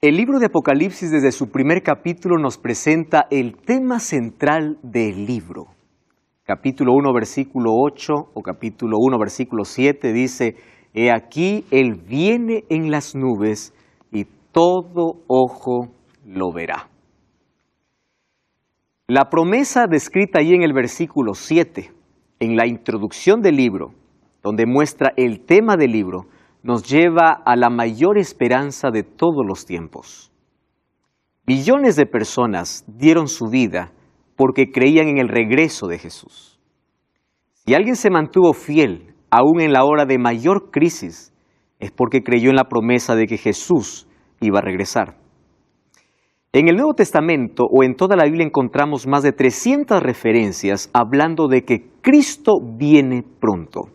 El libro de Apocalipsis desde su primer capítulo nos presenta el tema central del libro. Capítulo 1, versículo 8 o capítulo 1, versículo 7 dice: He aquí, Él viene en las nubes y todo ojo lo verá. La promesa descrita ahí en el versículo 7, en la introducción del libro, donde muestra el tema del libro, nos lleva a la mayor esperanza de todos los tiempos. Millones de personas dieron su vida porque creían en el regreso de Jesús. Si alguien se mantuvo fiel, aún en la hora de mayor crisis, es porque creyó en la promesa de que Jesús iba a regresar. En el Nuevo Testamento o en toda la Biblia encontramos más de 300 referencias hablando de que Cristo viene pronto.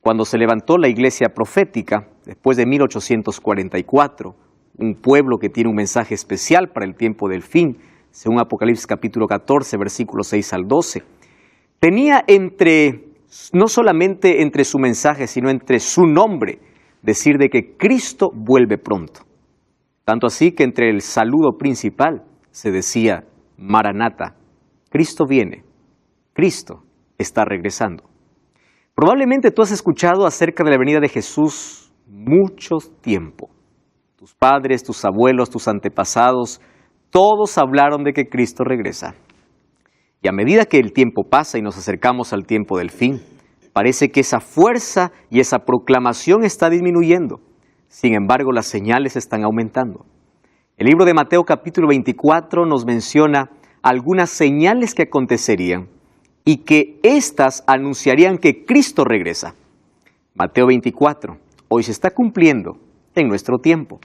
Cuando se levantó la iglesia profética, después de 1844, un pueblo que tiene un mensaje especial para el tiempo del fin, según Apocalipsis capítulo 14, versículos 6 al 12, tenía no solamente entre su mensaje, sino entre su nombre, decir de que Cristo vuelve pronto. Tanto así que entre el saludo principal se decía: Maranata, Cristo viene, Cristo está regresando. Probablemente tú has escuchado acerca de la venida de Jesús mucho tiempo. Tus padres, tus abuelos, tus antepasados, todos hablaron de que Cristo regresa. Y a medida que el tiempo pasa y nos acercamos al tiempo del fin, parece que esa fuerza y esa proclamación está disminuyendo. Sin embargo, las señales están aumentando. El libro de Mateo capítulo 24 nos menciona algunas señales que acontecerían y que éstas anunciarían que Cristo regresa. Mateo 24, hoy se está cumpliendo en nuestro tiempo.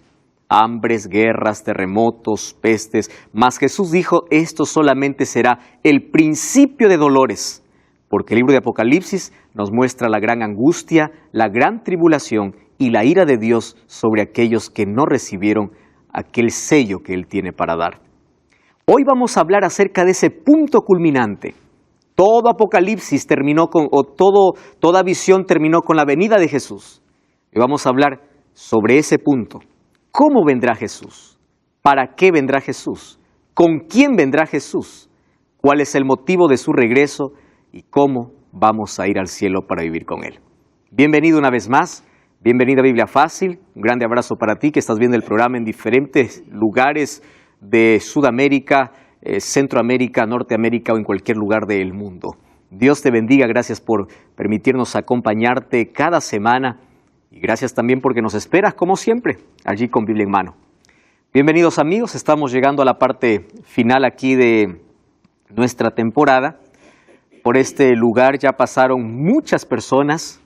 Hambres, guerras, terremotos, pestes, mas Jesús dijo: esto solamente será el principio de dolores, porque el libro de Apocalipsis nos muestra la gran angustia, la gran tribulación y la ira de Dios sobre aquellos que no recibieron aquel sello que Él tiene para dar. Hoy vamos a hablar acerca de ese punto culminante. Todo Apocalipsis terminó toda visión terminó con la venida de Jesús. Y vamos a hablar sobre ese punto. ¿Cómo vendrá Jesús? ¿Para qué vendrá Jesús? ¿Con quién vendrá Jesús? ¿Cuál es el motivo de su regreso? ¿Y cómo vamos a ir al cielo para vivir con Él? Bienvenido una vez más. Bienvenido a Biblia Fácil. Un grande abrazo para ti que estás viendo el programa en diferentes lugares de Sudamérica, Centroamérica, Norteamérica o en cualquier lugar del mundo. Dios te bendiga, gracias por permitirnos acompañarte cada semana y gracias también porque nos esperas como siempre, allí con Biblia en mano. Bienvenidos amigos, estamos llegando a la parte final aquí de nuestra temporada. Por este lugar ya pasaron muchas personas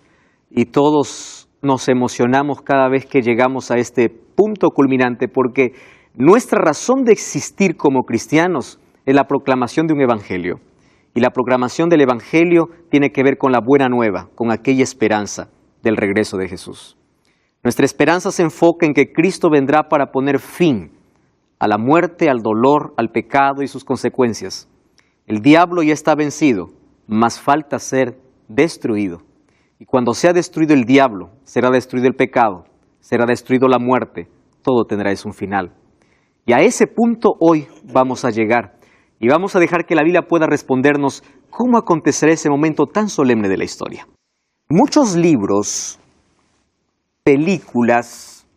y todos nos emocionamos cada vez que llegamos a este punto culminante porque nuestra razón de existir como cristianos es la proclamación de un evangelio. Y la proclamación del evangelio tiene que ver con la buena nueva, con aquella esperanza del regreso de Jesús. Nuestra esperanza se enfoca en que Cristo vendrá para poner fin a la muerte, al dolor, al pecado y sus consecuencias. El diablo ya está vencido, mas falta ser destruido. Y cuando sea destruido el diablo, será destruido el pecado, será destruido la muerte, todo tendrá un final. Y a ese punto hoy vamos a llegar y vamos a dejar que la Biblia pueda respondernos cómo acontecerá ese momento tan solemne de la historia. Muchos libros, películas,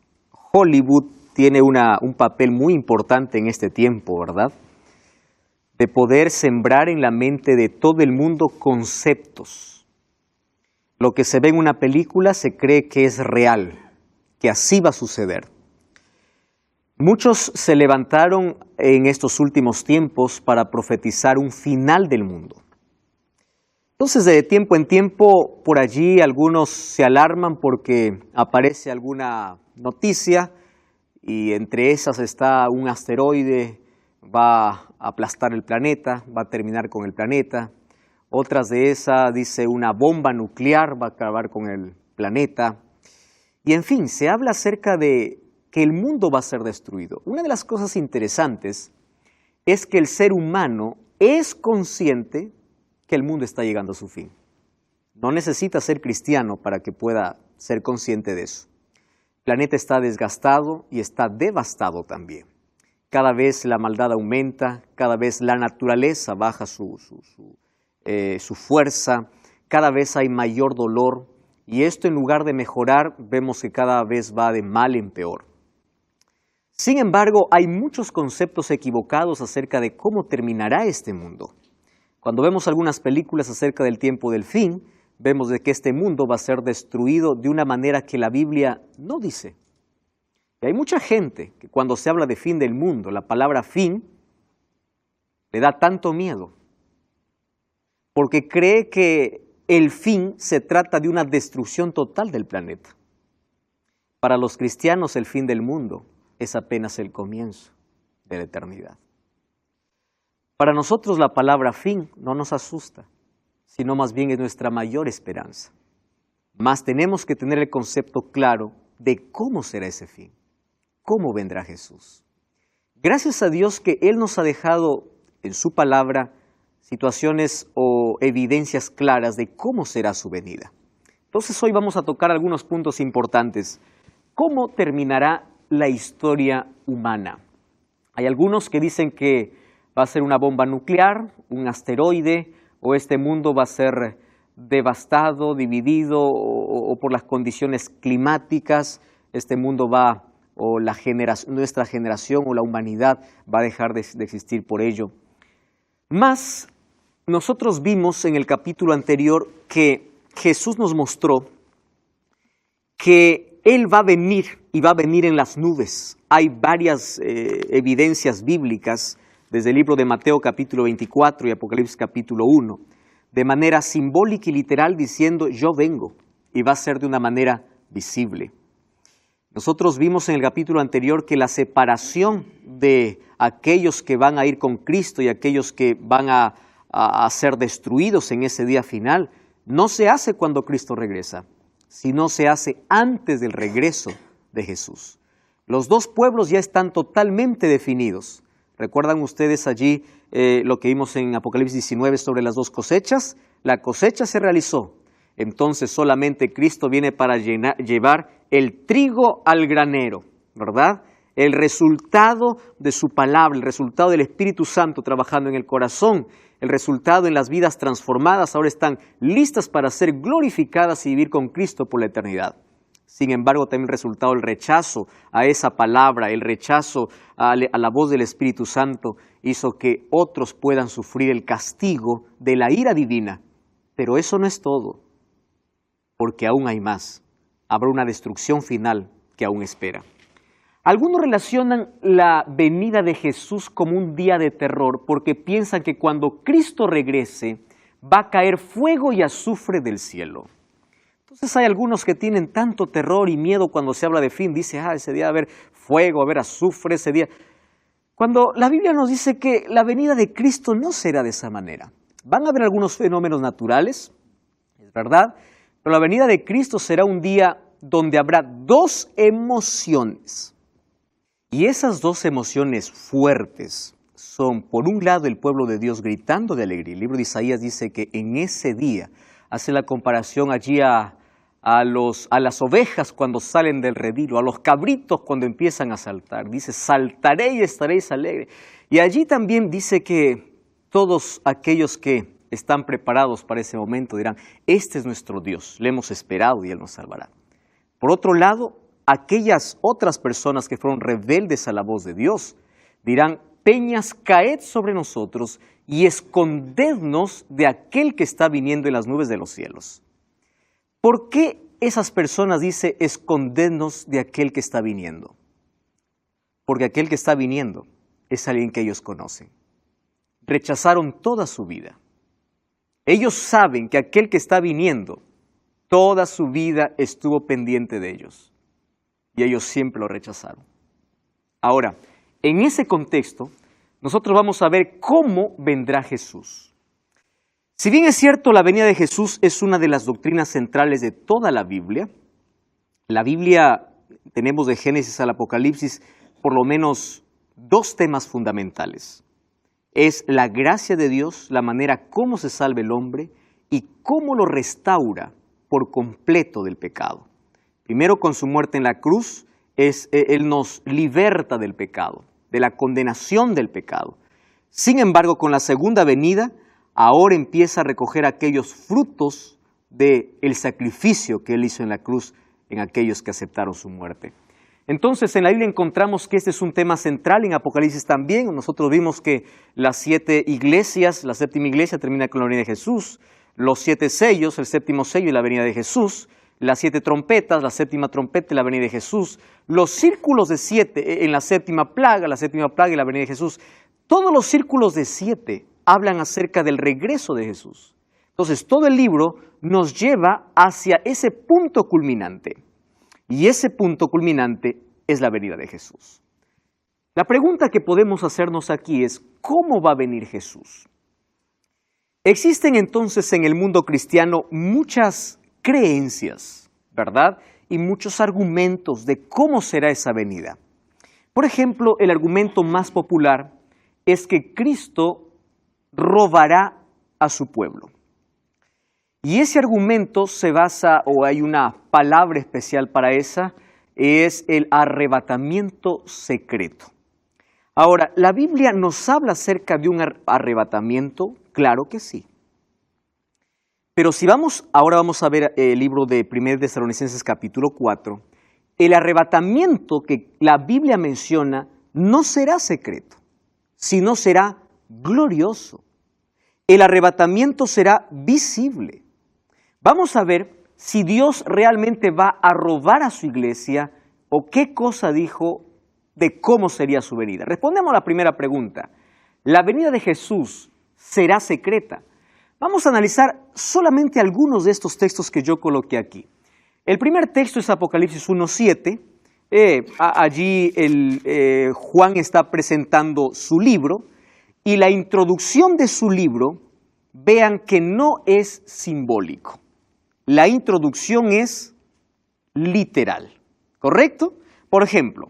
Hollywood tiene un papel muy importante en este tiempo, ¿verdad? De poder sembrar en la mente de todo el mundo conceptos. Lo que se ve en una película se cree que es real, que así va a suceder. Muchos se levantaron en estos últimos tiempos para profetizar un final del mundo. Entonces, de tiempo en tiempo, por allí algunos se alarman porque aparece alguna noticia y entre esas está un asteroide, va a aplastar el planeta, va a terminar con el planeta. Otras de esas dice una bomba nuclear va a acabar con el planeta. Y en fin, se habla acerca de que el mundo va a ser destruido. Una de las cosas interesantes es que el ser humano es consciente que el mundo está llegando a su fin. No necesita ser cristiano para que pueda ser consciente de eso. El planeta está desgastado y está devastado también. Cada vez la maldad aumenta, cada vez la naturaleza baja su fuerza, cada vez hay mayor dolor y esto en lugar de mejorar vemos que cada vez va de mal en peor. Sin embargo, hay muchos conceptos equivocados acerca de cómo terminará este mundo. Cuando vemos algunas películas acerca del tiempo del fin, vemos de que este mundo va a ser destruido de una manera que la Biblia no dice. Y hay mucha gente que cuando se habla de fin del mundo, la palabra fin le da tanto miedo, porque cree que el fin se trata de una destrucción total del planeta. Para los cristianos el fin del mundo es apenas el comienzo de la eternidad. Para nosotros la palabra fin no nos asusta, sino más bien es nuestra mayor esperanza. Mas tenemos que tener el concepto claro de cómo será ese fin. ¿Cómo vendrá Jesús? Gracias a Dios que Él nos ha dejado en su palabra situaciones o evidencias claras de cómo será su venida. Entonces hoy vamos a tocar algunos puntos importantes. ¿Cómo terminará la historia humana? Hay algunos que dicen que va a ser una bomba nuclear, un asteroide, o este mundo va a ser devastado, dividido, o por las condiciones climáticas, este mundo va o nuestra generación o la humanidad va a dejar de existir por ello. Mas, nosotros vimos en el capítulo anterior que Jesús nos mostró que Él va a venir y va a venir en las nubes. Hay varias evidencias bíblicas desde el libro de Mateo capítulo 24 y Apocalipsis capítulo 1, de manera simbólica y literal diciendo yo vengo y va a ser de una manera visible. Nosotros vimos en el capítulo anterior que la separación de aquellos que van a ir con Cristo y aquellos que van a ser destruidos en ese día final, no se hace cuando Cristo regresa, sino se hace antes del regreso de Jesús. Los dos pueblos ya están totalmente definidos. ¿Recuerdan ustedes allí lo que vimos en Apocalipsis 19 sobre las dos cosechas? La cosecha se realizó. Entonces solamente Cristo viene para llevar el trigo al granero, ¿verdad? El resultado de su palabra, el resultado del Espíritu Santo trabajando en el corazón, el resultado en las vidas transformadas, ahora están listas para ser glorificadas y vivir con Cristo por la eternidad. Sin embargo, también el resultado del rechazo a esa palabra, el rechazo a la voz del Espíritu Santo, hizo que otros puedan sufrir el castigo de la ira divina. Pero eso no es todo, porque aún hay más. Habrá una destrucción final que aún espera. Algunos relacionan la venida de Jesús como un día de terror porque piensan que cuando Cristo regrese va a caer fuego y azufre del cielo. Entonces hay algunos que tienen tanto terror y miedo cuando se habla de fin. Dice, ese día va a haber fuego, va a haber azufre ese día. Cuando la Biblia nos dice que la venida de Cristo no será de esa manera. Van a haber algunos fenómenos naturales, es verdad, pero la venida de Cristo será un día donde habrá dos emociones. Y esas dos emociones fuertes son, por un lado, el pueblo de Dios gritando de alegría. El libro de Isaías dice que en ese día, hace la comparación allí a las ovejas cuando salen del redil, a los cabritos cuando empiezan a saltar. Dice, saltaré y estaréis alegres. Y allí también dice que todos aquellos que están preparados para ese momento dirán, este es nuestro Dios, le hemos esperado y Él nos salvará. Por otro lado, aquellas otras personas que fueron rebeldes a la voz de Dios dirán, peñas, caed sobre nosotros y escondednos de aquel que está viniendo en las nubes de los cielos. ¿Por qué esas personas dicen, escondednos de aquel que está viniendo? Porque aquel que está viniendo es alguien que ellos conocen. Rechazaron toda su vida. Ellos saben que aquel que está viniendo, toda su vida estuvo pendiente de ellos. Y ellos siempre lo rechazaron. Ahora, en ese contexto, nosotros vamos a ver cómo vendrá Jesús. Si bien es cierto, la venida de Jesús es una de las doctrinas centrales de toda la Biblia tenemos de Génesis al Apocalipsis por lo menos dos temas fundamentales. Es la gracia de Dios, la manera cómo se salva el hombre y cómo lo restaura por completo del pecado. Primero, con su muerte en la cruz, Él nos liberta del pecado, de la condenación del pecado. Sin embargo, con la segunda venida, ahora empieza a recoger aquellos frutos del sacrificio que Él hizo en la cruz en aquellos que aceptaron su muerte. Entonces, en la Biblia encontramos que este es un tema central, en Apocalipsis también. Nosotros vimos que las 7 iglesias, la séptima iglesia termina con la venida de Jesús, los 7 sellos, el séptimo sello y la venida de Jesús, las 7 trompetas, la séptima trompeta y la venida de Jesús, los círculos de 7 en la séptima plaga y la venida de Jesús. Todos los círculos de 7 hablan acerca del regreso de Jesús. Entonces, todo el libro nos lleva hacia ese punto culminante. Y ese punto culminante es la venida de Jesús. La pregunta que podemos hacernos aquí es, ¿cómo va a venir Jesús? Existen entonces en el mundo cristiano muchas creencias, ¿verdad? Y muchos argumentos de cómo será esa venida. Por ejemplo, el argumento más popular es que Cristo robará a su pueblo. Y ese argumento se basa, o hay una palabra especial para esa, es el arrebatamiento secreto. Ahora, ¿la Biblia nos habla acerca de un arrebatamiento? Claro que sí. Pero si ahora vamos a ver el libro de 1 Tesalonicenses capítulo 4, el arrebatamiento que la Biblia menciona no será secreto, sino será glorioso. El arrebatamiento será visible. Vamos a ver si Dios realmente va a robar a su iglesia o qué cosa dijo de cómo sería su venida. Respondemos a la primera pregunta. ¿La venida de Jesús será secreta? Vamos a analizar solamente algunos de estos textos que yo coloqué aquí. El primer texto es Apocalipsis 1:7. Allí Juan está presentando su libro y la introducción de su libro, vean que no es simbólico. La introducción es literal, ¿correcto? Por ejemplo,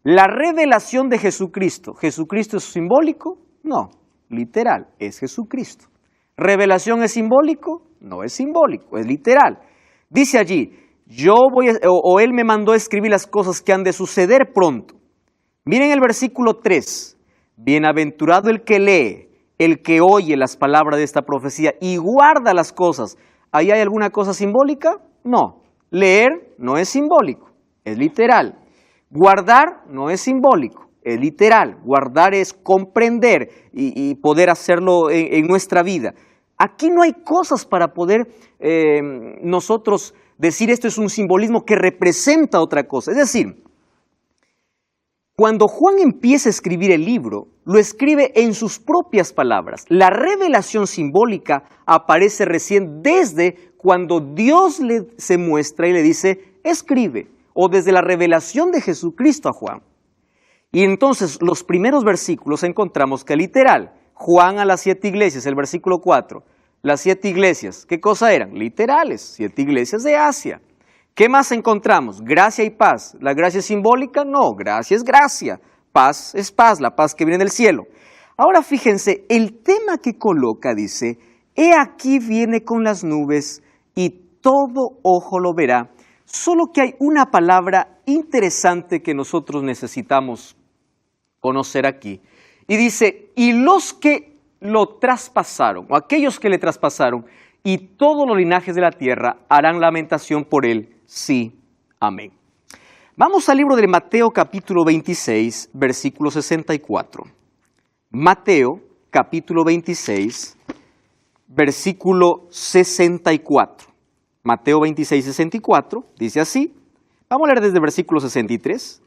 la revelación de Jesucristo. ¿Jesucristo es simbólico? No, literal, es Jesucristo. ¿Revelación es simbólico? No es simbólico, es literal. Dice allí, Él me mandó a escribir las cosas que han de suceder pronto. Miren el versículo 3. Bienaventurado el que lee, el que oye las palabras de esta profecía y guarda las cosas. ¿Ahí hay alguna cosa simbólica? No. Leer no es simbólico, es literal. Guardar no es simbólico, es literal. Guardar es comprender y poder hacerlo en nuestra vida. Aquí no hay cosas para poder nosotros decir esto es un simbolismo que representa otra cosa. Es decir, cuando Juan empieza a escribir el libro, lo escribe en sus propias palabras. La revelación simbólica aparece recién desde cuando Dios se muestra y le dice, escribe, o desde la revelación de Jesucristo a Juan. Y entonces los primeros versículos encontramos que literal, Juan a las 7 iglesias, el versículo 4, las 7 iglesias, ¿qué cosa eran? Literales, 7 iglesias de Asia. ¿Qué más encontramos? Gracia y paz. ¿La gracia es simbólica? No, gracia es gracia. Paz es paz, la paz que viene del cielo. Ahora fíjense, el tema que coloca dice, he aquí viene con las nubes y todo ojo lo verá. Solo que hay una palabra interesante que nosotros necesitamos conocer aquí. Y dice, y los que lo traspasaron, o aquellos que le traspasaron, y todos los linajes de la tierra harán lamentación por él. Sí, amén. Vamos al libro de Mateo capítulo 26, versículo 64. Mateo capítulo 26, versículo 64. Mateo 26, 64, dice así. Vamos a leer desde el versículo 63.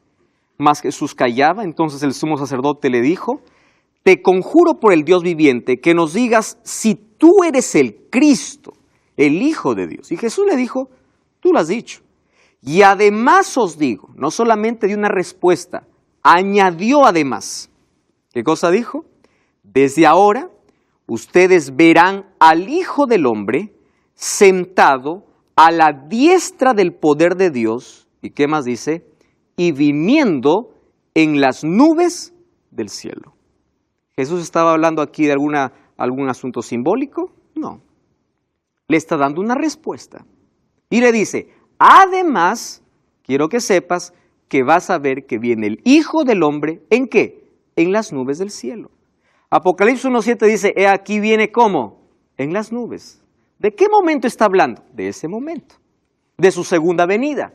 Mas Jesús callaba, entonces el sumo sacerdote le dijo, te conjuro por el Dios viviente que nos digas si tú eres el Cristo, el Hijo de Dios. Y Jesús le dijo, tú lo has dicho. Y además os digo, no solamente dio una respuesta, añadió además. ¿Qué cosa dijo? Desde ahora ustedes verán al Hijo del Hombre sentado a la diestra del poder de Dios. ¿Y qué más dice? Y viniendo en las nubes del cielo. ¿Jesús estaba hablando aquí de algún asunto simbólico? No. Le está dando una respuesta. Y le dice, además quiero que sepas que vas a ver que viene el Hijo del Hombre, ¿en qué? En las nubes del cielo. Apocalipsis 1:7 dice, he aquí viene ¿cómo? En las nubes. ¿De qué momento está hablando? De ese momento, de su segunda venida.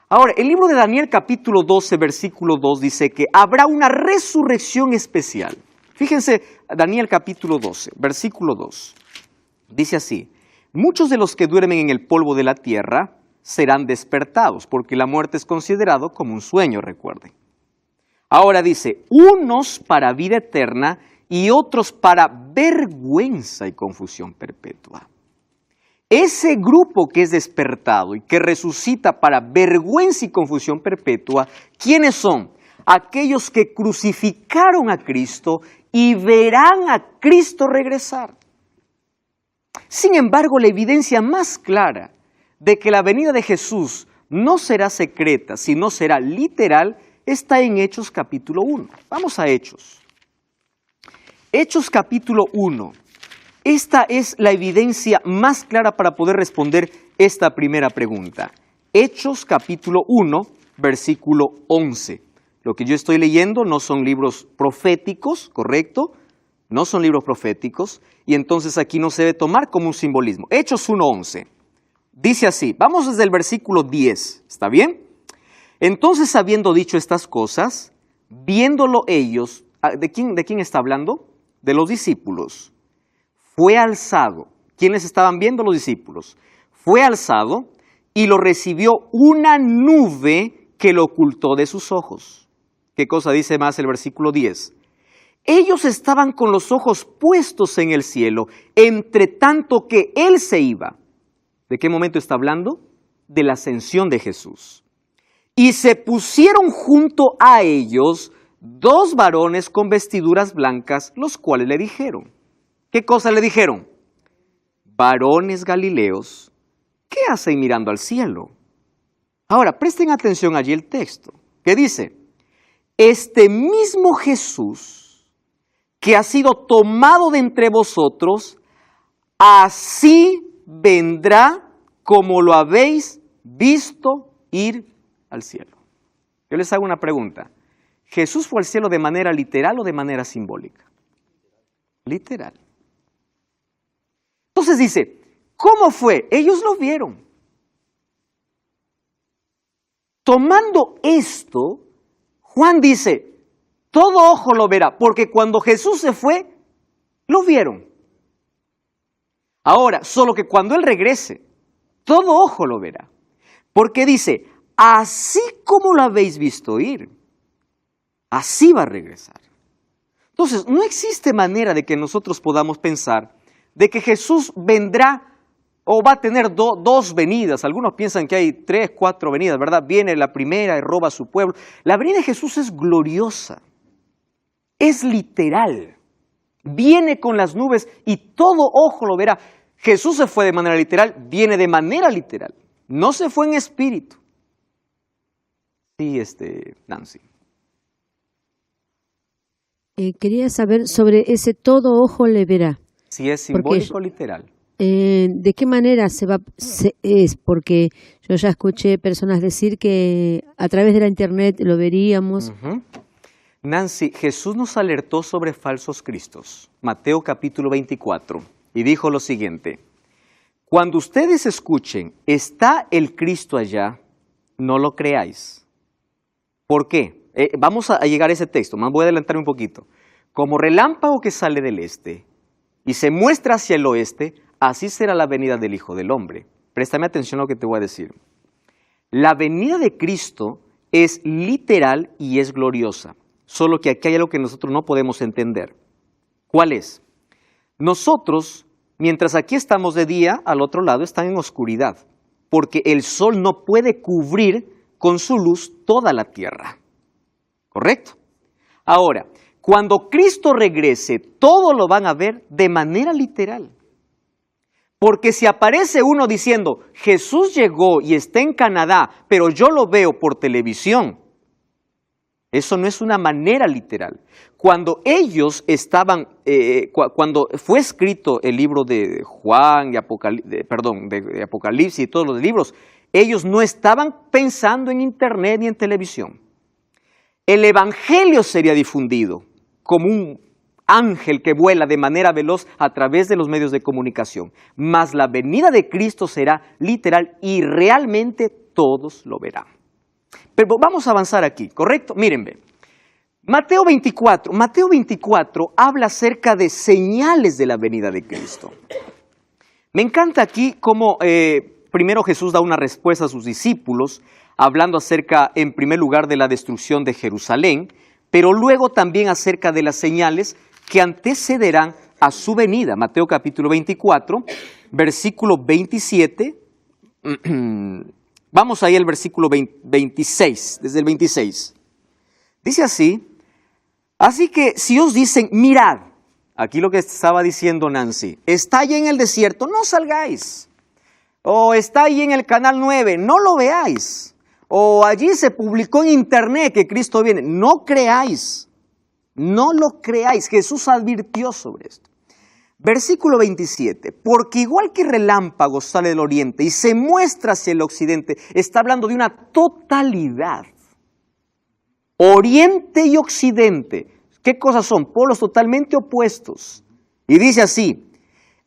Ahora, el libro de Daniel capítulo 12, versículo 2 dice que habrá una resurrección especial. Fíjense, Daniel capítulo 12, versículo 2. Dice así, muchos de los que duermen en el polvo de la tierra serán despertados, porque la muerte es considerado como un sueño, recuerden. Ahora dice, unos para vida eterna y otros para vergüenza y confusión perpetua. Ese grupo que es despertado y que resucita para vergüenza y confusión perpetua, ¿quiénes son? Aquellos que crucificaron a Cristo y verán a Cristo regresar. Sin embargo, la evidencia más clara de que la venida de Jesús no será secreta, sino será literal, está en Hechos capítulo 1. Vamos a Hechos. Hechos capítulo 1. Esta es la evidencia más clara para poder responder esta primera pregunta. Hechos capítulo 1, versículo 11. Lo que yo estoy leyendo no son libros proféticos, ¿correcto? No son libros proféticos, y entonces aquí no se debe tomar como un simbolismo. Hechos 1:11. Dice así, vamos desde el versículo 10, ¿está bien? Entonces, habiendo dicho estas cosas, viéndolo ellos, ¿de quién está hablando? De los discípulos. Fue alzado. ¿Quiénes estaban viendo? Los discípulos. Fue alzado y lo recibió una nube que lo ocultó de sus ojos. ¿Qué cosa dice más el versículo 10? Ellos estaban con los ojos puestos en el cielo, entre tanto que Él se iba. ¿De qué momento está hablando? De la ascensión de Jesús. Y se pusieron junto a ellos 2 varones con vestiduras blancas, los cuales le dijeron. ¿Qué cosa le dijeron? Varones galileos, ¿qué hacen mirando al cielo? Ahora, presten atención allí el texto, que dice, este mismo Jesús que ha sido tomado de entre vosotros, así vendrá como lo habéis visto ir al cielo. Yo les hago una pregunta. ¿Jesús fue al cielo de manera literal o de manera simbólica? Literal. Entonces dice, ¿cómo fue? Ellos lo vieron. Tomando esto, Juan dice, todo ojo lo verá, porque cuando Jesús se fue, lo vieron. Ahora, solo que cuando Él regrese, todo ojo lo verá. Porque dice, así como lo habéis visto ir, así va a regresar. Entonces, no existe manera de que nosotros podamos pensar de que Jesús vendrá o va a tener dos venidas. Algunos piensan que hay 3, 4 venidas, ¿verdad? Viene la primera y roba a su pueblo. La venida de Jesús es gloriosa, es literal. Viene con las nubes y todo ojo lo verá. Jesús se fue de manera literal, viene de manera literal. No se fue en espíritu. Sí, Nancy. Quería saber sobre ese todo ojo le verá. Si es simbólico o literal. ¿De qué manera es? Porque yo ya escuché personas decir que a través de la internet lo veríamos. Uh-huh. Nancy, Jesús nos alertó sobre falsos cristos. Mateo capítulo 24. Y dijo lo siguiente. Cuando ustedes escuchen, está el Cristo allá, no lo creáis. ¿Por qué? Vamos a llegar a ese texto, voy a adelantarme un poquito. Como relámpago que sale del este y se muestra hacia el oeste, así será la venida del Hijo del Hombre. Préstame atención a lo que te voy a decir. La venida de Cristo es literal y es gloriosa, solo que aquí hay algo que nosotros no podemos entender. ¿Cuál es? Nosotros, mientras aquí estamos de día, al otro lado están en oscuridad, porque el sol no puede cubrir con su luz toda la tierra. ¿Correcto? Ahora, cuando Cristo regrese, todo lo van a ver de manera literal. Porque si aparece uno diciendo, Jesús llegó y está en Canadá, pero yo lo veo por televisión, eso no es una manera literal. Cuando ellos estaban, cuando fue escrito el libro de Juan, de Apocalipsis y todos los libros, Ellos no estaban pensando en internet ni en televisión. El evangelio sería difundido como un ángel que vuela de manera veloz a través de los medios de comunicación. Mas la venida de Cristo será literal y realmente todos lo verán. Pero vamos a avanzar aquí, ¿correcto? Miren, ven. Mateo 24 habla acerca de señales de la venida de Cristo. Me encanta aquí cómo primero Jesús da una respuesta a sus discípulos, hablando acerca, en primer lugar, de la destrucción de Jerusalén, pero luego también acerca de las señales que antecederán a su venida. Mateo capítulo 24, versículo 27. Vamos ahí al versículo 26, desde el 26. Dice así: así que si os dicen, mirad, aquí lo que estaba diciendo Nancy, está allí en el desierto, no salgáis. O está allí en el canal 9, no lo veáis. O allí se publicó en internet que Cristo viene, no creáis. No lo creáis. Jesús advirtió sobre esto. Versículo 27, porque igual que relámpago sale del oriente y se muestra hacia el occidente, está hablando de una totalidad. Oriente y occidente, ¿qué cosas son? Polos totalmente opuestos. Y dice así: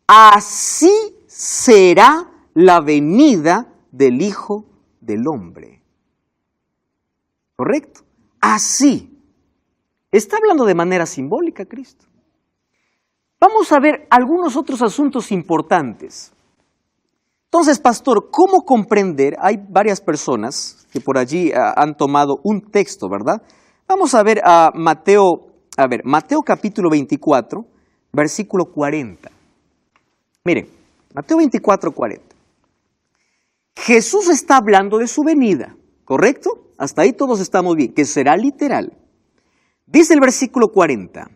así será la venida del Hijo del Hombre. ¿Correcto? Así. Está hablando de manera simbólica Cristo. Vamos a ver algunos otros asuntos importantes. Entonces, pastor, ¿cómo comprender? Hay varias personas que por allí han tomado un texto, ¿verdad? Vamos a ver a Mateo capítulo 24, versículo 40. Miren, Mateo 24, 40. Jesús está hablando de su venida, ¿correcto? Hasta ahí todos estamos bien, que será literal. Dice el versículo 40.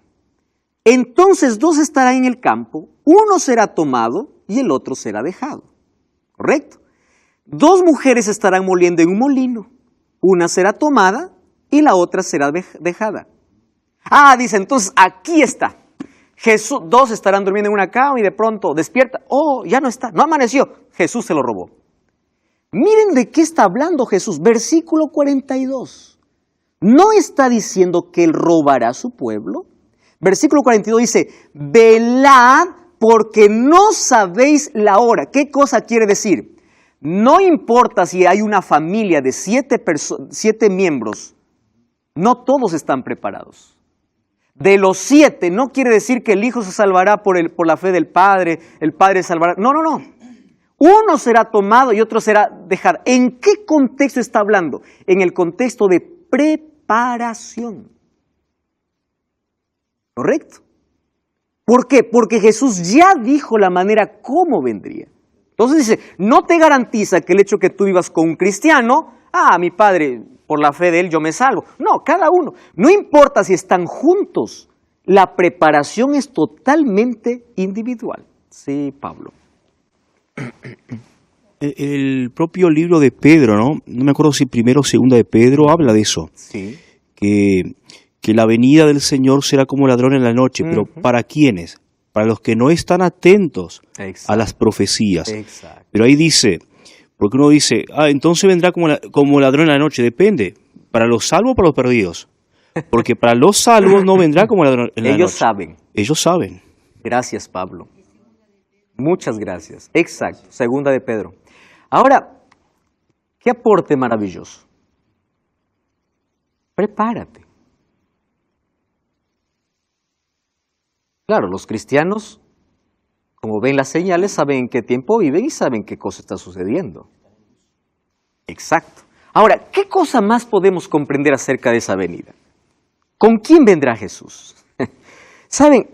Entonces dos estarán en el campo, uno será tomado y el otro será dejado. ¿Correcto? Dos mujeres estarán moliendo en un molino, una será tomada y la otra será dejada. Dice, entonces aquí está. Jesús, dos estarán durmiendo en una cama y de pronto despierta. Oh, ya no está, no amaneció. Jesús se lo robó. Miren de qué está hablando Jesús. Versículo 42. No está diciendo que él robará a su pueblo. Versículo 42 dice, velad porque no sabéis la hora. ¿Qué cosa quiere decir? No importa si hay una familia de 7 miembros, no todos están preparados. De los 7, no quiere decir que el hijo se salvará por la fe del padre, el padre salvará. No. Uno será tomado y otro será dejado. ¿En qué contexto está hablando? En el contexto de preparación. ¿Correcto? ¿Por qué? Porque Jesús ya dijo la manera cómo vendría. Entonces dice, no te garantiza que el hecho que tú vivas con un cristiano, mi padre, por la fe de él yo me salvo. No, cada uno. No importa si están juntos. La preparación es totalmente individual. Sí, Pablo. El propio libro de Pedro, ¿no? No me acuerdo si primero o segunda de Pedro habla de eso. Sí. Que la venida del Señor será como ladrón en la noche. Pero ¿para quiénes? Para los que no están atentos a las profecías. Exacto. Pero ahí dice, porque uno dice, entonces vendrá como ladrón en la noche. Depende, ¿para los salvos o para los perdidos? Porque para los salvos no vendrá como ladrón en la noche. Ellos saben. Ellos saben. Gracias, Pablo. Muchas gracias. Exacto, segunda de Pedro. Ahora, ¿qué aporte maravilloso? Prepárate. Claro, los cristianos, como ven las señales, saben en qué tiempo viven y saben qué cosa está sucediendo. Exacto. Ahora, ¿qué cosa más podemos comprender acerca de esa venida? ¿Con quién vendrá Jesús? ¿Saben?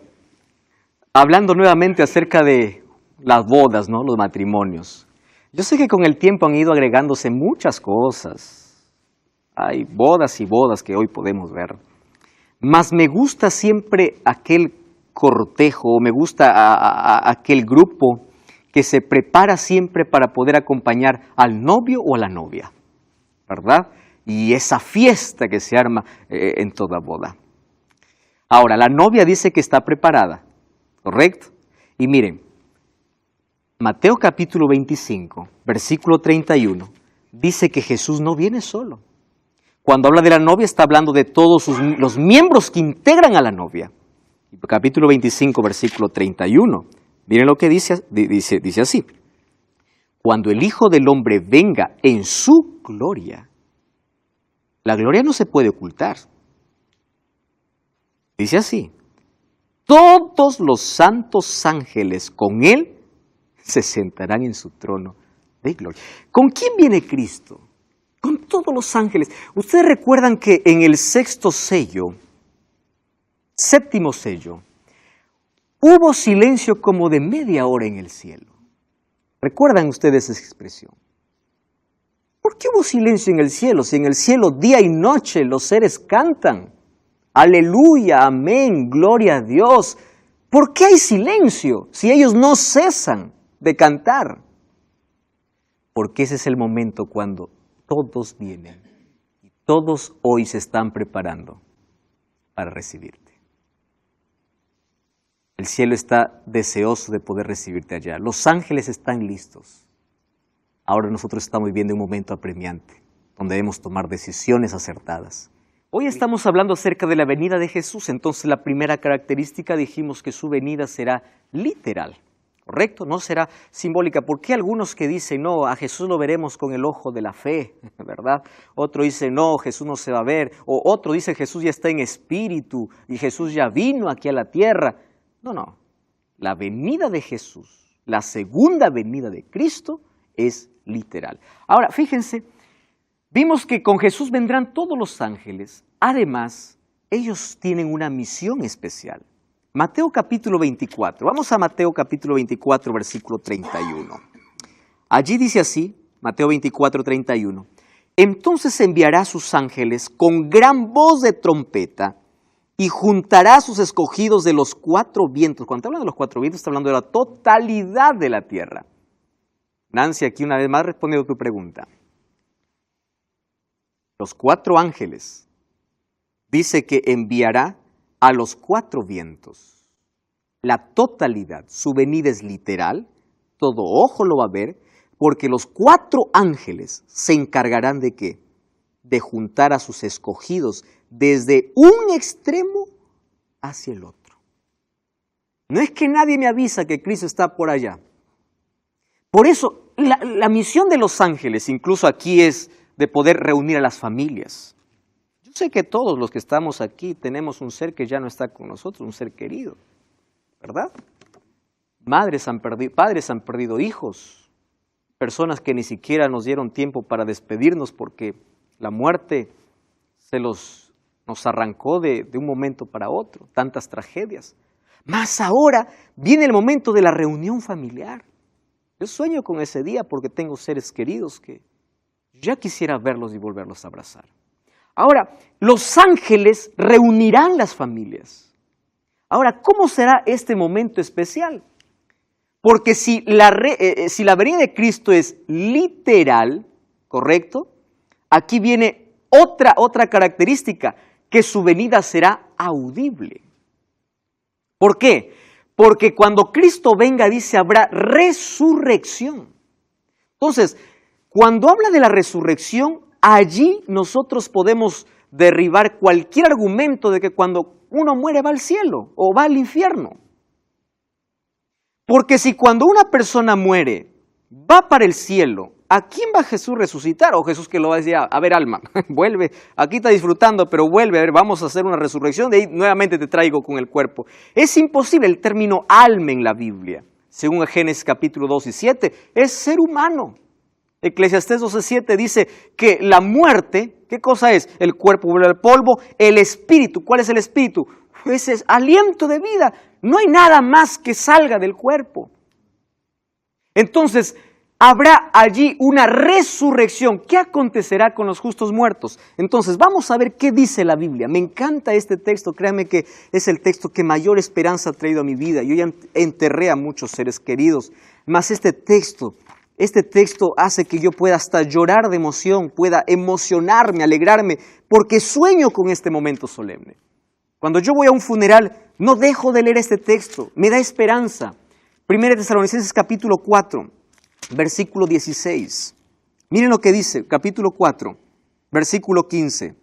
Hablando nuevamente acerca de las bodas, ¿no? Los matrimonios. Yo sé que con el tiempo han ido agregándose muchas cosas. Hay bodas y bodas que hoy podemos ver. Mas me gusta siempre aquel cortejo, me gusta aquel grupo que se prepara siempre para poder acompañar al novio o a la novia, ¿verdad? Y esa fiesta que se arma en toda boda. Ahora, la novia dice que está preparada, ¿correcto? Y miren, Mateo capítulo 25, versículo 31, dice que Jesús no viene solo. Cuando habla de la novia, está hablando de todos los miembros que integran a la novia. Capítulo 25, versículo 31. Miren lo que dice así. Cuando el Hijo del Hombre venga en su gloria, la gloria no se puede ocultar. Dice así, todos los santos ángeles con Él se sentarán en su trono de gloria. ¿Con quién viene Cristo? Con todos los ángeles. Ustedes recuerdan que en el séptimo sello, hubo silencio como de media hora en el cielo. ¿Recuerdan ustedes esa expresión? ¿Por qué hubo silencio en el cielo? Si en el cielo día y noche los seres cantan. Aleluya, amén, gloria a Dios. ¿Por qué hay silencio si ellos no cesan de cantar? Porque ese es el momento cuando todos vienen y todos hoy se están preparando para recibirte. El cielo está deseoso de poder recibirte allá. Los ángeles están listos. Ahora nosotros estamos viviendo un momento apremiante, donde debemos tomar decisiones acertadas. Hoy estamos hablando acerca de la venida de Jesús, entonces la primera característica dijimos que su venida será literal, ¿correcto? No será simbólica. ¿Por qué algunos que dicen, no, a Jesús lo veremos con el ojo de la fe, ¿verdad? Otro dice, no, Jesús no se va a ver. O otro dice, Jesús ya está en espíritu y Jesús ya vino aquí a la tierra. No. La venida de Jesús, la segunda venida de Cristo es literal. Ahora, fíjense, vimos que con Jesús vendrán todos los ángeles. Además, ellos tienen una misión especial. Mateo capítulo 24. Vamos a Mateo capítulo 24, versículo 31. Allí dice así, Mateo 24, 31. Entonces enviará a sus ángeles con gran voz de trompeta y juntará a sus escogidos de los cuatro vientos. Cuando habla de los cuatro vientos, está hablando de la totalidad de la tierra. Nancy, aquí una vez más respondiendo a tu pregunta. Los cuatro ángeles, dice que enviará a los cuatro vientos. La totalidad, su venida es literal, todo ojo lo va a ver, porque los cuatro ángeles se encargarán de ¿qué? De juntar a sus escogidos desde un extremo hacia el otro. No es que nadie me avisa que Cristo está por allá. Por eso, la misión de los ángeles, incluso aquí, es de poder reunir a las familias. Yo sé que todos los que estamos aquí tenemos un ser que ya no está con nosotros, un ser querido, ¿verdad? Padres han perdido hijos, personas que ni siquiera nos dieron tiempo para despedirnos porque la muerte nos arrancó de un momento para otro, tantas tragedias. Mas ahora viene el momento de la reunión familiar. Yo sueño con ese día porque tengo seres queridos que ya quisiera verlos y volverlos a abrazar. Ahora, los ángeles reunirán las familias. Ahora, ¿cómo será este momento especial? Porque si la venida de Cristo es literal, ¿correcto? Aquí viene otra característica, que su venida será audible. ¿Por qué? Porque cuando Cristo venga, dice, habrá resurrección. Entonces, cuando habla de la resurrección, allí nosotros podemos derribar cualquier argumento de que cuando uno muere va al cielo o va al infierno. Porque si cuando una persona muere va para el cielo, ¿a quién va Jesús resucitar? O Jesús que lo va a decir, a ver alma, vuelve, aquí está disfrutando, pero vuelve, a ver, vamos a hacer una resurrección, de ahí nuevamente te traigo con el cuerpo. Es imposible el término alma en la Biblia, según Génesis capítulo 2 y 7, es ser humano. Eclesiastés 12:7 dice que la muerte, ¿qué cosa es? El cuerpo vuelve al polvo, el espíritu, ¿cuál es el espíritu? Pues es aliento de vida, no hay nada más que salga del cuerpo. Entonces, habrá allí una resurrección. ¿Qué acontecerá con los justos muertos? Entonces, vamos a ver qué dice la Biblia. Me encanta este texto, créanme que es el texto que mayor esperanza ha traído a mi vida. Yo ya enterré a muchos seres queridos, mas este texto hace que yo pueda hasta llorar de emoción, pueda emocionarme, alegrarme, porque sueño con este momento solemne. Cuando yo voy a un funeral, no dejo de leer este texto, me da esperanza. 1 Tesalonicenses capítulo 4, versículo 16. Miren lo que dice, capítulo 4, versículo 15.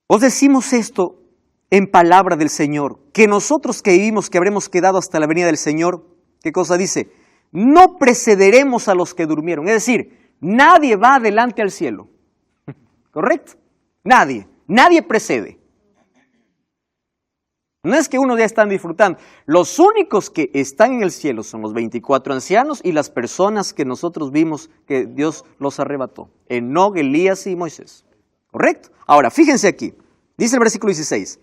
Os decimos esto en palabra del Señor, que nosotros que vivimos, que habremos quedado hasta la venida del Señor, ¿qué cosa dice? No precederemos a los que durmieron. Es decir, nadie va adelante al cielo. ¿Correcto? Nadie precede. No es que unos ya están disfrutando. Los únicos que están en el cielo son los 24 ancianos y las personas que nosotros vimos que Dios los arrebató. Enoc, Elías y Moisés. ¿Correcto? Ahora, fíjense aquí. Dice el versículo 16.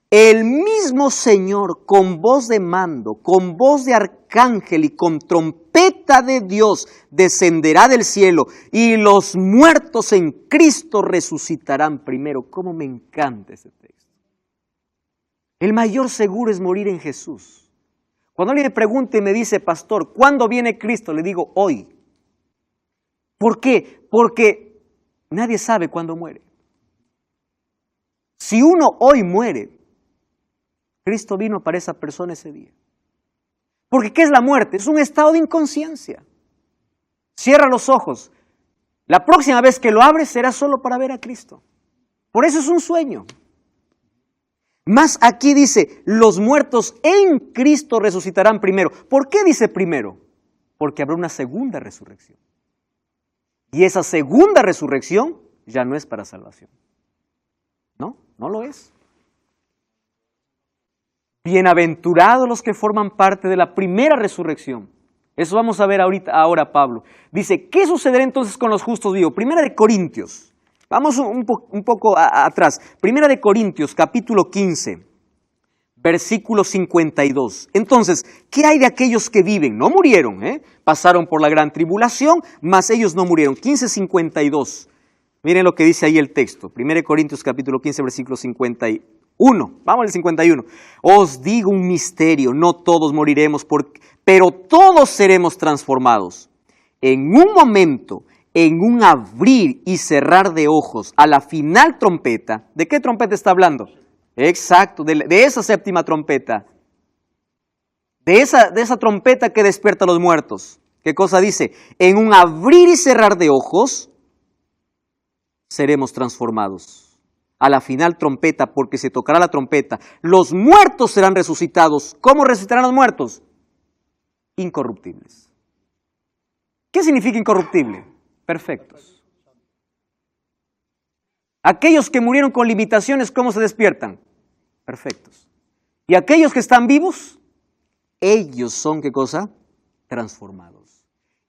El mismo Señor con voz de mando, con voz de arcángel y con trompeta de Dios descenderá del cielo y los muertos en Cristo resucitarán primero. ¿Cómo me encanta ese texto? El mayor seguro es morir en Jesús. Cuando alguien me pregunta y me dice, pastor, ¿cuándo viene Cristo? Le digo, hoy. ¿Por qué? Porque nadie sabe cuándo muere. Si uno hoy muere, Cristo vino para esa persona ese día. Porque ¿qué es la muerte? Es un estado de inconsciencia. Cierra los ojos. La próxima vez que lo abres será solo para ver a Cristo. Por eso es un sueño. Más aquí dice, los muertos en Cristo resucitarán primero. ¿Por qué dice primero? Porque habrá una segunda resurrección. Y esa segunda resurrección ya no es para salvación. No lo es. Bienaventurados los que forman parte de la primera resurrección. Eso vamos a ver ahora Pablo. Dice, ¿qué sucederá entonces con los justos vivos? Primera de Corintios. Vamos un poco atrás. Primera de Corintios, capítulo 15, versículo 52. Entonces, ¿qué hay de aquellos que viven? No murieron, pasaron por la gran tribulación, mas ellos no murieron. 15:52. Miren lo que dice ahí el texto. 1 Corintios capítulo 15, versículo 51. Vamos al 51. Os digo un misterio, no todos moriremos, pero todos seremos transformados. En un momento, en un abrir y cerrar de ojos, a la final trompeta. ¿De qué trompeta está hablando? Exacto, de esa séptima trompeta. De esa trompeta que despierta a los muertos. ¿Qué cosa dice? En un abrir y cerrar de ojos, seremos transformados. A la final trompeta, porque se tocará la trompeta, los muertos serán resucitados. ¿Cómo resucitarán los muertos? Incorruptibles. ¿Qué significa incorruptible? Perfectos. Aquellos que murieron con limitaciones, ¿cómo se despiertan? Perfectos. ¿Y aquellos que están vivos? Ellos son, ¿qué cosa? Transformados.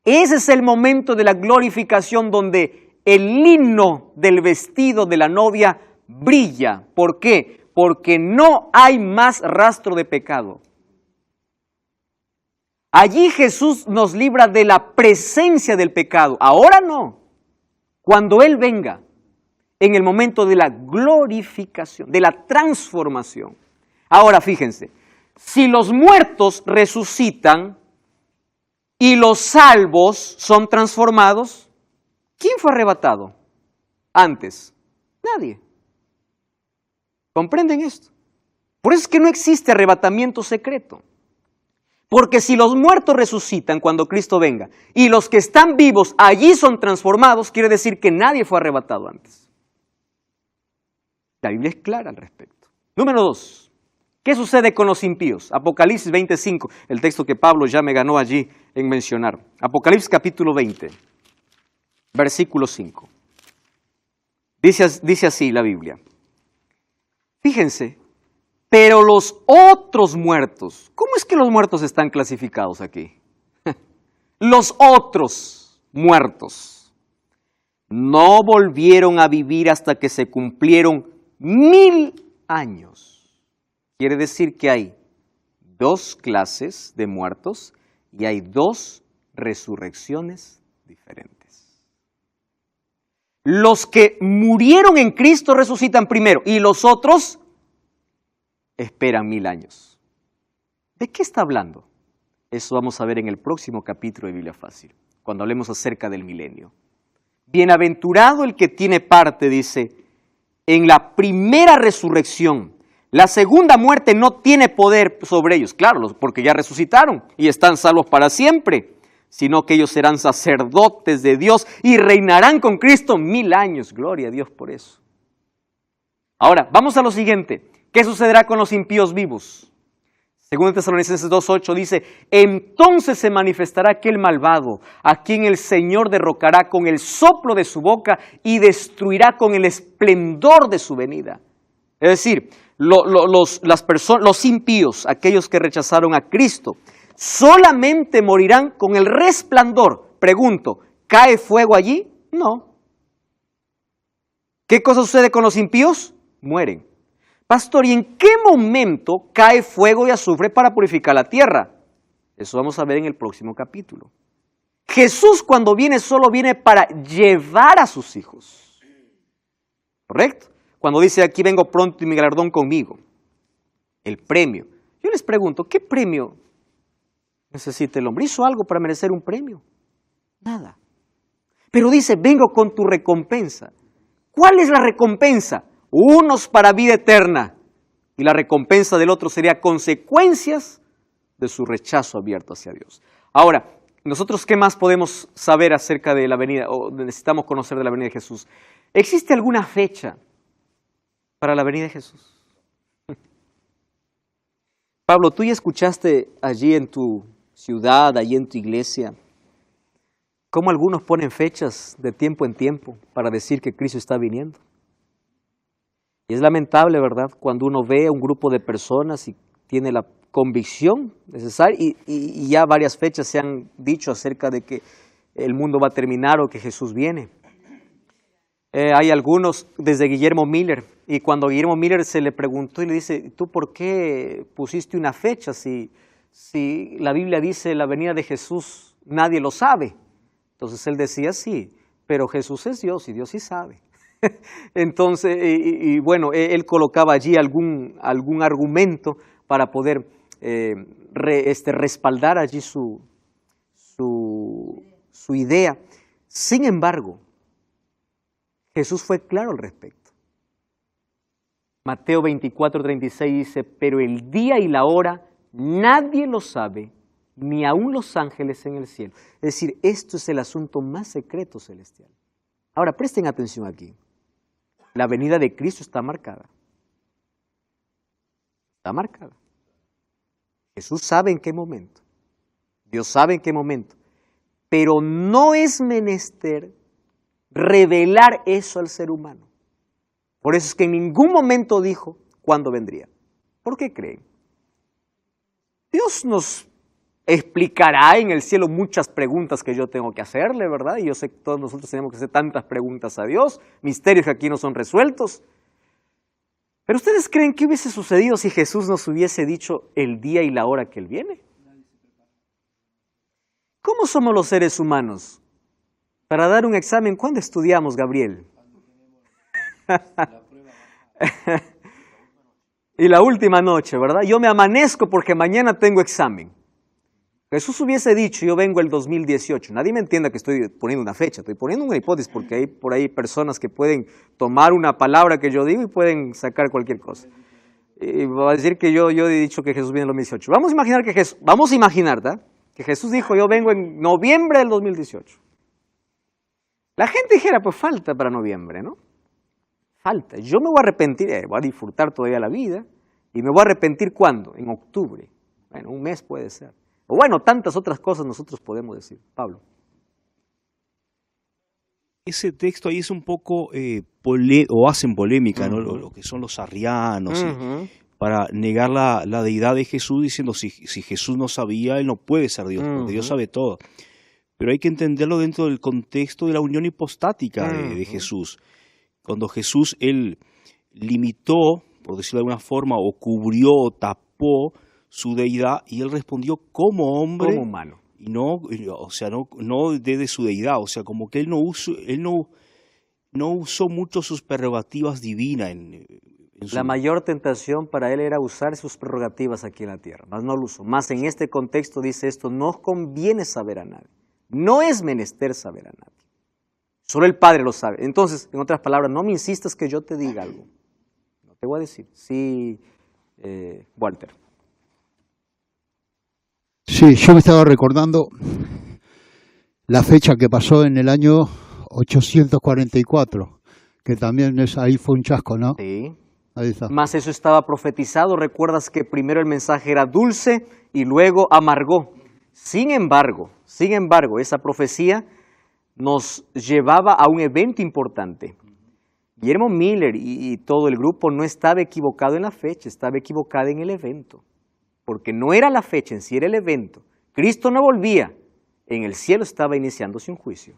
Ese es el momento de la glorificación donde el lino del vestido de la novia brilla. ¿Por qué? Porque no hay más rastro de pecado. Allí Jesús nos libra de la presencia del pecado. Ahora no. Cuando Él venga, en el momento de la glorificación, de la transformación. Ahora fíjense, si los muertos resucitan y los salvos son transformados, ¿quién fue arrebatado antes? Nadie. ¿Comprenden esto? Por eso es que no existe arrebatamiento secreto. Porque si los muertos resucitan cuando Cristo venga y los que están vivos allí son transformados, quiere decir que nadie fue arrebatado antes. La Biblia es clara al respecto. Número 2. ¿Qué sucede con los impíos? Apocalipsis 25, el texto que Pablo ya me ganó allí en mencionar. Apocalipsis capítulo 20. Versículo 5. Dice así la Biblia. Fíjense, pero los otros muertos, ¿cómo es que los muertos están clasificados aquí? Los otros muertos no volvieron a vivir hasta que se cumplieron 1000 años. Quiere decir que hay dos clases de muertos y hay dos resurrecciones diferentes. Los que murieron en Cristo resucitan primero y los otros esperan 1000 años. ¿De qué está hablando? Eso vamos a ver en el próximo capítulo de Biblia Fácil, cuando hablemos acerca del milenio. Bienaventurado el que tiene parte, dice, en la primera resurrección. La segunda muerte no tiene poder sobre ellos, claro, porque ya resucitaron y están salvos para siempre. sino que ellos serán sacerdotes de Dios y reinarán con Cristo 1000 años. Gloria a Dios por eso. Ahora, vamos a lo siguiente. ¿Qué sucederá con los impíos vivos? Según Tesalonicenses 2:8 dice, entonces se manifestará aquel malvado, a quien el Señor derrocará con el soplo de su boca y destruirá con el esplendor de su venida. Es decir, los impíos, aquellos que rechazaron a Cristo, solamente morirán con el resplandor. Pregunto, ¿cae fuego allí? No. ¿Qué cosa sucede con los impíos? Mueren. Pastor, ¿y en qué momento cae fuego y azufre para purificar la tierra? Eso vamos a ver en el próximo capítulo. Jesús cuando viene solo viene para llevar a sus hijos. ¿Correcto? Cuando dice aquí vengo pronto y mi galardón conmigo. El premio. Yo les pregunto, ¿qué premio necesita el hombre? ¿Hizo algo para merecer un premio? Nada. Pero dice, vengo con tu recompensa. ¿Cuál es la recompensa? Unos para vida eterna y la recompensa del otro sería consecuencias de su rechazo abierto hacia Dios. Ahora, nosotros ¿qué más podemos saber acerca de la venida o necesitamos conocer de la venida de Jesús? ¿Existe alguna fecha para la venida de Jesús? Pablo, tú ya escuchaste allí en tu ciudad, allí en tu iglesia, cómo algunos ponen fechas de tiempo en tiempo para decir que Cristo está viniendo. Y es lamentable, ¿verdad?, cuando uno ve a un grupo de personas y tiene la convicción necesaria y ya varias fechas se han dicho acerca de que el mundo va a terminar o que Jesús viene. Hay algunos, desde Guillermo Miller, y cuando Guillermo Miller se le preguntó y le dice, ¿tú por qué pusiste una fecha si la Biblia dice la venida de Jesús nadie lo sabe? Entonces él decía, sí, pero Jesús es Dios y Dios sí sabe. Entonces, bueno, él colocaba allí algún argumento para poder respaldar allí su idea. Sin embargo, Jesús fue claro al respecto. Mateo 24:36 dice, pero el día y la hora nadie lo sabe, ni aun los ángeles en el cielo. Es decir, esto es el asunto más secreto celestial. Ahora, presten atención aquí. La venida de Cristo está marcada. Está marcada. Jesús sabe en qué momento. Dios sabe en qué momento. Pero no es menester revelar eso al ser humano. Por eso es que en ningún momento dijo cuándo vendría. ¿Por qué creen? Dios nos explicará en el cielo muchas preguntas que yo tengo que hacerle, ¿verdad? Y yo sé que todos nosotros tenemos que hacer tantas preguntas a Dios, misterios que aquí no son resueltos. Pero ¿ustedes creen que hubiese sucedido si Jesús nos hubiese dicho el día y la hora que Él viene? ¿Cómo somos los seres humanos? Para dar un examen, ¿cuándo estudiamos, Gabriel? Y la última noche, ¿verdad? Yo me amanezco porque mañana tengo examen. Jesús hubiese dicho, yo vengo el 2018. Nadie me entienda que estoy poniendo una fecha, estoy poniendo una hipótesis porque hay por ahí personas que pueden tomar una palabra que yo digo y pueden sacar cualquier cosa. Y va a decir que yo he dicho que Jesús viene en el 2018. Vamos a imaginar, ¿verdad?, que Jesús dijo, yo vengo en noviembre del 2018. La gente dijera, pues falta para noviembre, ¿no? Falta. Yo me voy a arrepentir, voy a disfrutar todavía la vida, y me voy a arrepentir ¿cuándo? En octubre. Bueno, un mes puede ser. O bueno, tantas otras cosas nosotros podemos decir. Pablo. Ese texto ahí es un poco, o hacen polémica, ¿no? Lo que son los arrianos, para negar la deidad de Jesús, diciendo, si Jesús no sabía, Él no puede ser Dios, porque Dios sabe todo. Pero hay que entenderlo dentro del contexto de la unión hipostática de Jesús. Cuando Jesús, Él limitó, por decirlo de alguna forma, o cubrió, o tapó su deidad, y Él respondió como hombre, como humano. Y no, o sea, no desde su deidad, o sea, como que Él no usó mucho sus prerrogativas divinas. La mayor tentación para Él era usar sus prerrogativas aquí en la tierra, más no lo usó. Más en este contexto dice esto, no os conviene saber a nadie. No es menester saber a nadie. Solo el Padre lo sabe. Entonces, en otras palabras, no me insistas que yo te diga algo. No te voy a decir. Sí, Walter. Sí, yo me estaba recordando la fecha que pasó en el año 844, que también ahí fue un chasco, ¿no? Sí. Ahí está. Más eso estaba profetizado. Recuerdas que primero el mensaje era dulce y luego amargó. Sin embargo, esa profecía nos llevaba a un evento importante. Guillermo Miller y todo el grupo no estaba equivocado en la fecha, estaba equivocado en el evento. Porque no era la fecha en sí, era el evento. Cristo no volvía. En el cielo estaba iniciándose un juicio.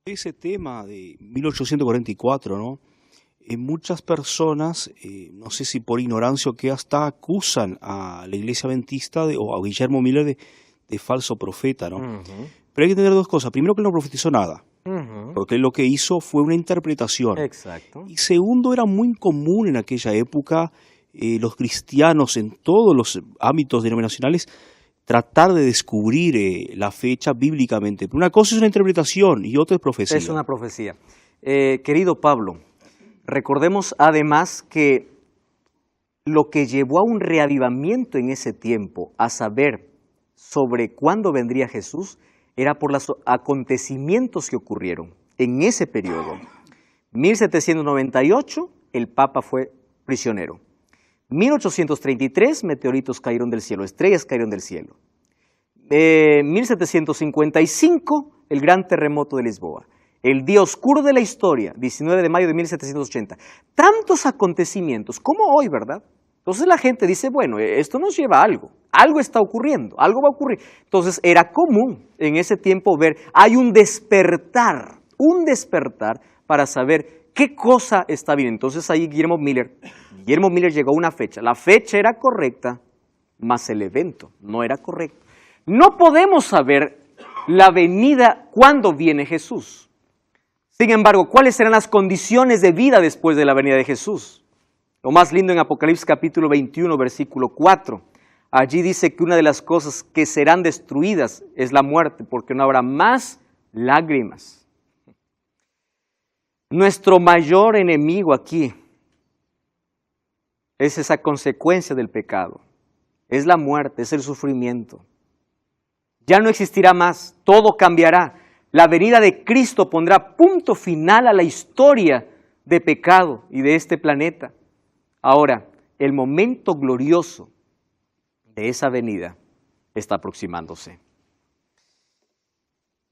Ese tema de 1844, ¿no? Muchas personas, no sé si por ignorancia o qué, hasta acusan a la iglesia adventista o a Guillermo Miller de falso profeta, ¿no? Pero hay que entender dos cosas. Primero, que él no profetizó nada, porque lo que hizo fue una interpretación. Exacto. Y segundo, era muy común en aquella época los cristianos en todos los ámbitos denominacionales tratar de descubrir la fecha bíblicamente. Una cosa es una interpretación y otra es profecía. Es una profecía. Querido Pablo, recordemos además que lo que llevó a un reavivamiento en ese tiempo, a saber sobre cuándo vendría Jesús, era por los acontecimientos que ocurrieron en ese periodo. 1798, el Papa fue prisionero. 1833, meteoritos cayeron del cielo, estrellas cayeron del cielo. 1755, el gran terremoto de Lisboa. El día oscuro de la historia, 19 de mayo de 1780. Tantos acontecimientos, como hoy, ¿verdad? Entonces la gente dice, bueno, esto nos lleva a algo. Algo está ocurriendo, algo va a ocurrir. Entonces era común en ese tiempo ver, hay un despertar para saber qué cosa está bien. Entonces ahí Guillermo Miller llegó a una fecha. La fecha era correcta, mas el evento no era correcto. No podemos saber la venida, cuándo viene Jesús. Sin embargo, ¿cuáles serán las condiciones de vida después de la venida de Jesús? Lo más lindo en Apocalipsis capítulo 21, versículo 4. Allí dice que una de las cosas que serán destruidas es la muerte, porque no habrá más lágrimas. Nuestro mayor enemigo aquí es esa consecuencia del pecado. Es la muerte, es el sufrimiento. Ya no existirá más, todo cambiará. La venida de Cristo pondrá punto final a la historia de pecado y de este planeta. Ahora, el momento glorioso de esa venida está aproximándose.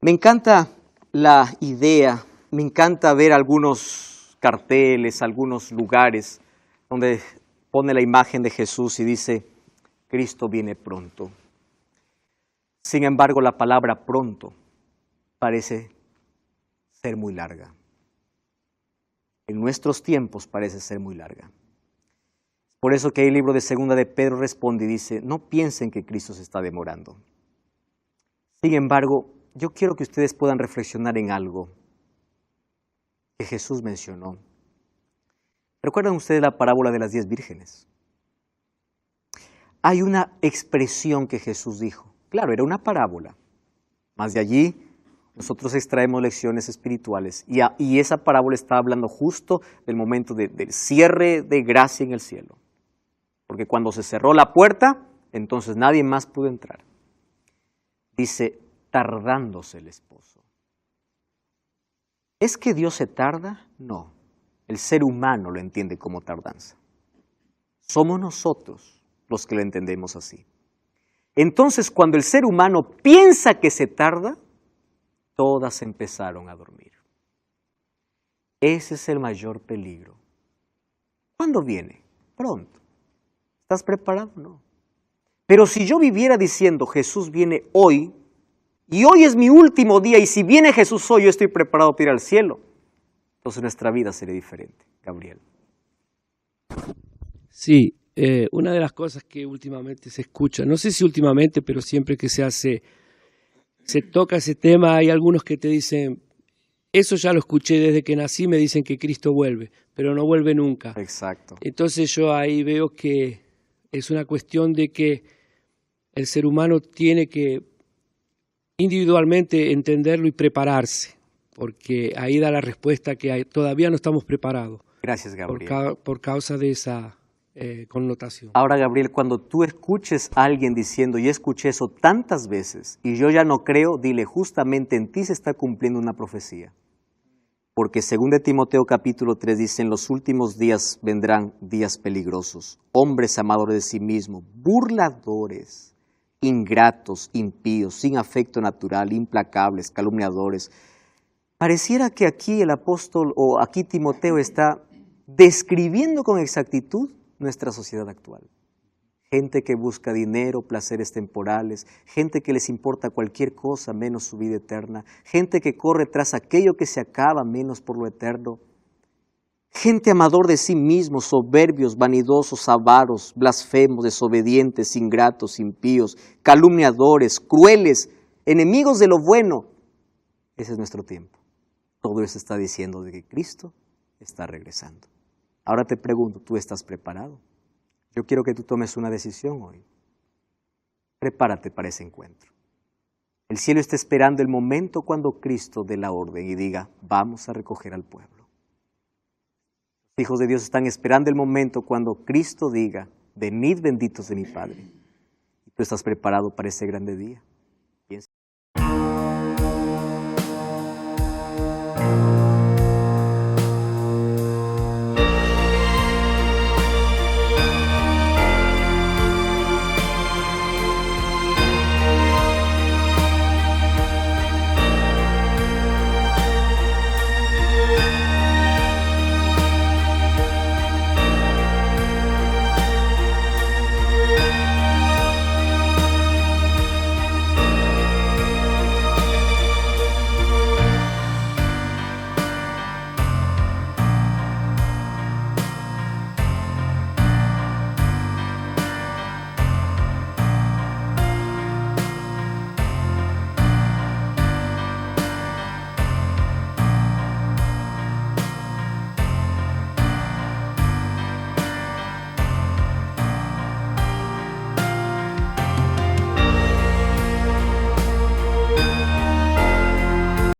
Me encanta la idea, me encanta ver algunos carteles, algunos lugares donde pone la imagen de Jesús y dice, Cristo viene pronto. Sin embargo, la palabra pronto parece ser muy larga. En nuestros tiempos parece ser muy larga. Por eso que el libro de Segunda de Pedro responde y dice, no piensen que Cristo se está demorando. Sin embargo, yo quiero que ustedes puedan reflexionar en algo que Jesús mencionó. ¿Recuerdan ustedes la parábola de las 10 vírgenes? Hay una expresión que Jesús dijo. Claro, era una parábola. Más de allí, nosotros extraemos lecciones espirituales. Y esa parábola está hablando justo del momento del cierre de gracia en el cielo. Porque cuando se cerró la puerta, entonces nadie más pudo entrar. Dice, tardándose el esposo. ¿Es que Dios se tarda? No. El ser humano lo entiende como tardanza. Somos nosotros los que lo entendemos así. Entonces, cuando el ser humano piensa que se tarda, todas empezaron a dormir. Ese es el mayor peligro. ¿Cuándo viene? Pronto. ¿Estás preparado? No. Pero si yo viviera diciendo, Jesús viene hoy, y hoy es mi último día, y si viene Jesús hoy, yo estoy preparado para ir al cielo, entonces nuestra vida sería diferente. Gabriel. Sí, una de las cosas que últimamente se escucha, no sé si últimamente, pero siempre que se toca ese tema, hay algunos que te dicen, eso ya lo escuché desde que nací, me dicen que Cristo vuelve, pero no vuelve nunca. Exacto. Entonces yo ahí veo que es una cuestión de que el ser humano tiene que individualmente entenderlo y prepararse, porque ahí da la respuesta que todavía no estamos preparados. Gracias, Gabriel. Por causa de esa connotación. Ahora, Gabriel, cuando tú escuches a alguien diciendo, yo escuché eso tantas veces y yo ya no creo, dile, justamente en ti se está cumpliendo una profecía. Porque según de Timoteo capítulo 3 dice, en los últimos días vendrán días peligrosos, hombres amadores de sí mismos, burladores, ingratos, impíos, sin afecto natural, implacables, calumniadores. Pareciera que aquí el apóstol o aquí Timoteo está describiendo con exactitud nuestra sociedad actual. Gente que busca dinero, placeres temporales, gente que les importa cualquier cosa menos su vida eterna, gente que corre tras aquello que se acaba menos por lo eterno, gente amador de sí mismos, soberbios, vanidosos, avaros, blasfemos, desobedientes, ingratos, impíos, calumniadores, crueles, enemigos de lo bueno. Ese es nuestro tiempo. Todo eso está diciendo de que Cristo está regresando. Ahora te pregunto, ¿tú estás preparado? Yo quiero que tú tomes una decisión hoy. Prepárate para ese encuentro. El cielo está esperando el momento cuando Cristo dé la orden y diga, vamos a recoger al pueblo. Los hijos de Dios están esperando el momento cuando Cristo diga, venid benditos de mi Padre. Y tú estás preparado para ese grande día.